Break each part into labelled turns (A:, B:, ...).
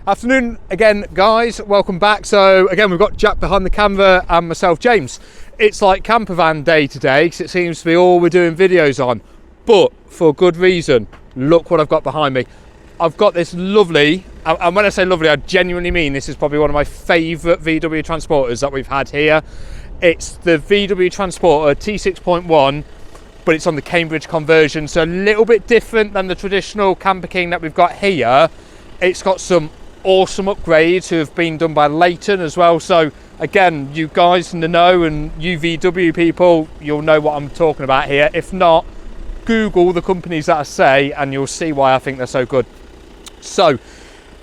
A: Afternoon again, guys, welcome back. So again, we've got Jack behind the camera and myself, James. It's like camper van day today because it seems to be all we're doing videos on, but for good reason. Look what I've got behind me. I've got this lovely, and when I say lovely, I genuinely mean this is probably one of my favourite VW transporters that we've had here. It's the VW Transporter T6.1, but it's on the Cambridge conversion, so a little bit different than the traditional Camper King that we've got here. It's got some awesome upgrades who have been done by LEIGHTON as well. So again, you guys in the know and you VW people, you'll know what I'm talking about here. If not, Google the companies that I say and you'll see why I think they're so good. So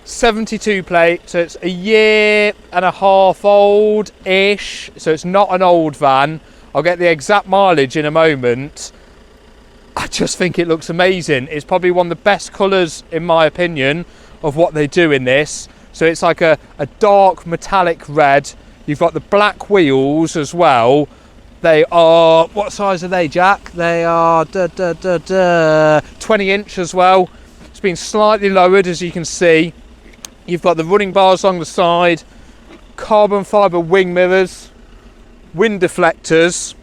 A: 72 plate, so it's a year and a half old ish, so it's not an old van. I'll get the exact mileage in a moment. I just think it looks amazing. It's probably one of the best colours in my opinion of what they do in this. So it's like a dark metallic red. You've got the black wheels as well. They are, what size are they, Jack? They are 20 inch as well. It's been slightly lowered, as you can see. You've got the running bars along the side, carbon fibre wing mirrors, wind deflectors,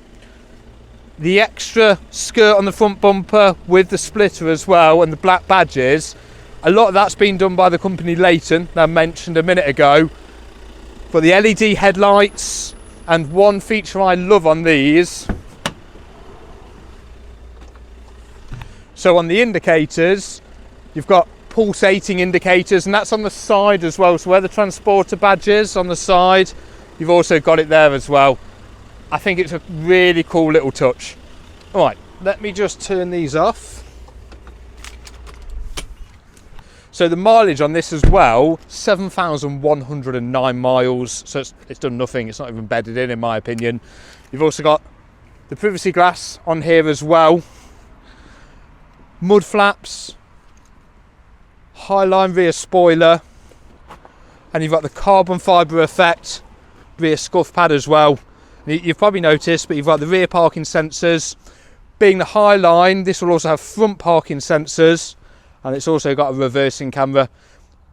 A: the extra skirt on the front bumper with the splitter as well, and the black badges. A lot of that's been done by the company LEIGHTON that I mentioned a minute ago. But the LED headlights, and one feature I love on these, so on the indicators, you've got pulsating indicators, and that's on the side as well. So where the transporter badge is on the side, you've also got it there as well. I think it's a really cool little touch. All right, let me just turn these off. So the mileage on this as well, 7,109 miles. So it's done nothing. It's not even bedded in my opinion. You've also got the privacy glass on here as well. Mud flaps, Highline rear spoiler, and you've got the carbon fibre effect rear scuff pad as well. You've probably noticed, but you've got the rear parking sensors. Being the Highline, this will also have front parking sensors, and it's also got a reversing camera.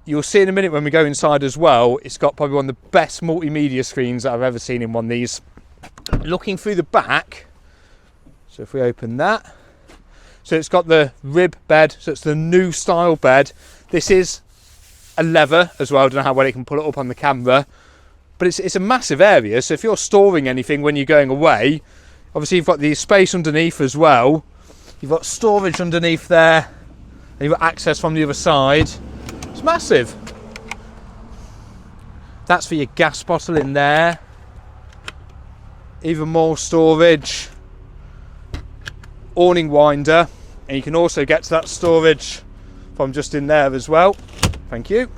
A: You'll see in a minute when we go inside as well, it's got probably one of the best multimedia screens that I've ever seen in one of these. Looking through the back, so if we open that, so it's got the rib bed, so it's the new style bed. This is a leather as well. I don't know how well you can pull it up on the camera, but it's a massive area. So if you're storing anything when you're going away, obviously you've got the space underneath as well. You've got storage underneath there, and you've got access from the other side. It's massive. That's for your gas bottle in there. Even more storage. Awning winder, and you can also get to that storage from just in there as well. Thank you.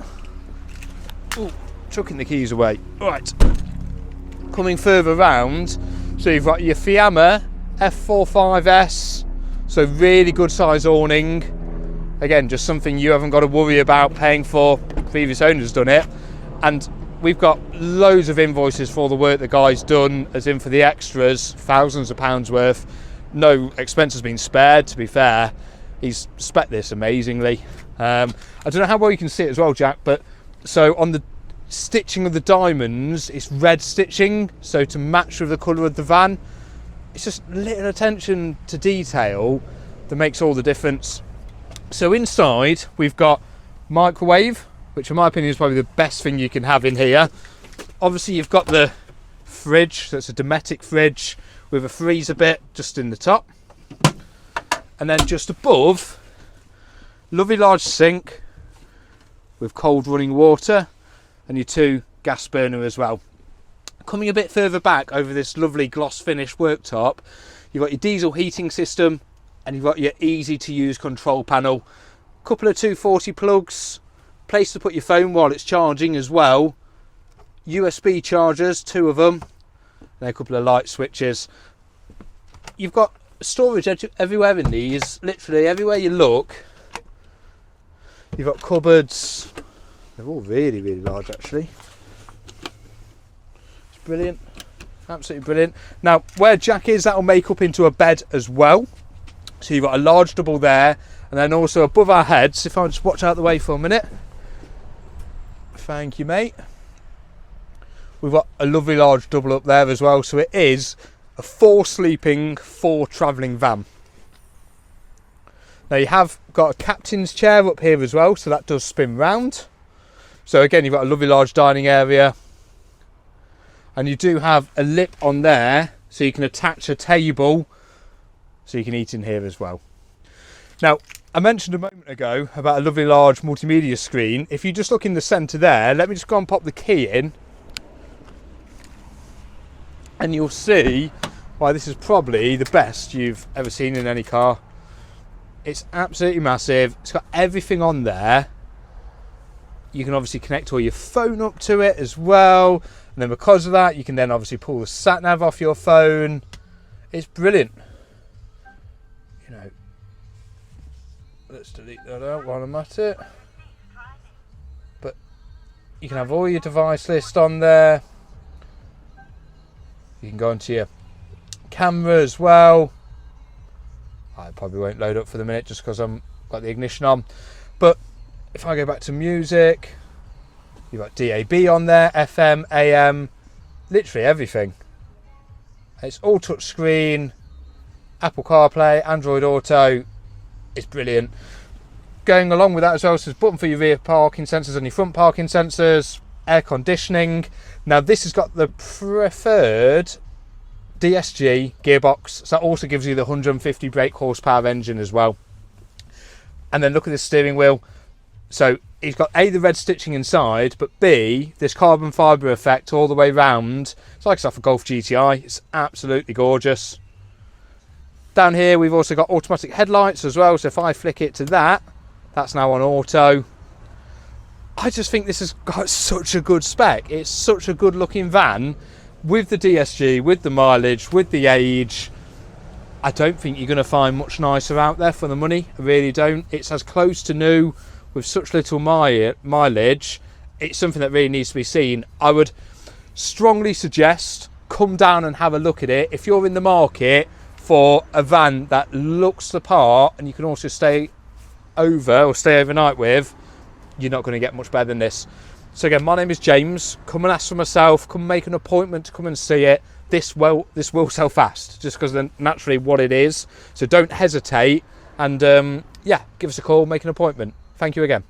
A: Ooh, chucking the keys away. Right, coming further round, so you've got your FIAMMA F45S, so really good size awning. Again, just something you haven't got to worry about paying for. Previous owners done it, and we've got loads of invoices for all the work the guy's done, as in for the extras, thousands of pounds worth. No expense has been spared, to be fair. He's spec this amazingly. I don't know how well you can see it as well, Jack, but so on the stitching of the diamonds, it's red stitching, so to match with the colour of the van. It's just little attention to detail that makes all the difference. So inside we've got microwave, which in my opinion is probably the best thing you can have in here. Obviously you've got the fridge, so it's a Dometic fridge with a freezer bit just in the top, and then just above, lovely large sink with cold running water, and your 2 gas burner as well. Coming a bit further back over this lovely gloss finish worktop, you've got your diesel heating system, and you've got your easy to use control panel. Couple of 240 plugs, place to put your phone while it's charging as well. USB chargers, 2 of them, and a couple of light switches. You've got storage everywhere in these, literally everywhere you look. You've got cupboards. They're all really, really large actually. It's brilliant, absolutely brilliant. Now where Jack is, that'll make up into a bed as well. So you've got a large double there, and then also above our heads, if I just watch out the way for a minute, Thank you, mate. We've got a lovely large double up there as well, so it is a 4 sleeping, 4 travelling van. Now you have got a captain's chair up here as well, so that does spin round. So again, you've got a lovely large dining area, and you do have a lip on there, so you can attach a table, so you can eat in here as well. Now, I mentioned a moment ago about a lovely large multimedia screen. If you just look in the centre there, let me just go and pop the key in, and you'll see why this is probably the best you've ever seen in any car. It's absolutely massive. It's got everything on there. You can obviously connect all your phone up to it as well, and then because of that you can then obviously pull the sat nav off your phone. It's brilliant. You know, let's delete that out while I'm at it. But you can have all your device list on there. You can go into your camera as well. I probably won't load up for the minute just because I'm got the ignition on. But if I go back to music, you've got DAB on there, FM, AM, literally everything. It's all touch screen, Apple CarPlay, Android Auto. It's brilliant. Going along with that as well, so there's a button for your rear parking sensors and your front parking sensors, air conditioning. Now this has got the preferred DSG gearbox, so that also gives you the 150 brake horsepower engine as well. And then look at this steering wheel. So it's got A, the red stitching inside, but B, this carbon fibre effect all the way round. It's like stuff for Golf GTI. It's absolutely gorgeous. Down here we've also got automatic headlights as well, so if I flick it to that, that's now on auto. I just think this has got such a good spec. It's such a good looking van with the DSG, with the mileage, with the age. I don't think you're going to find much nicer out there for the money. I really don't. It's as close to new with such little mileage. It's something that really needs to be seen. I would strongly suggest come down and have a look at it. If you're in the market for a van that looks the part and you can also stay over or stay overnight with, you're not going to get much better than this. So again, my name is James. Come and ask for myself. Come make an appointment to come and see it. This will sell fast, just because of naturally what it is. So don't hesitate, and yeah, give us a call, make an appointment. Thank you again.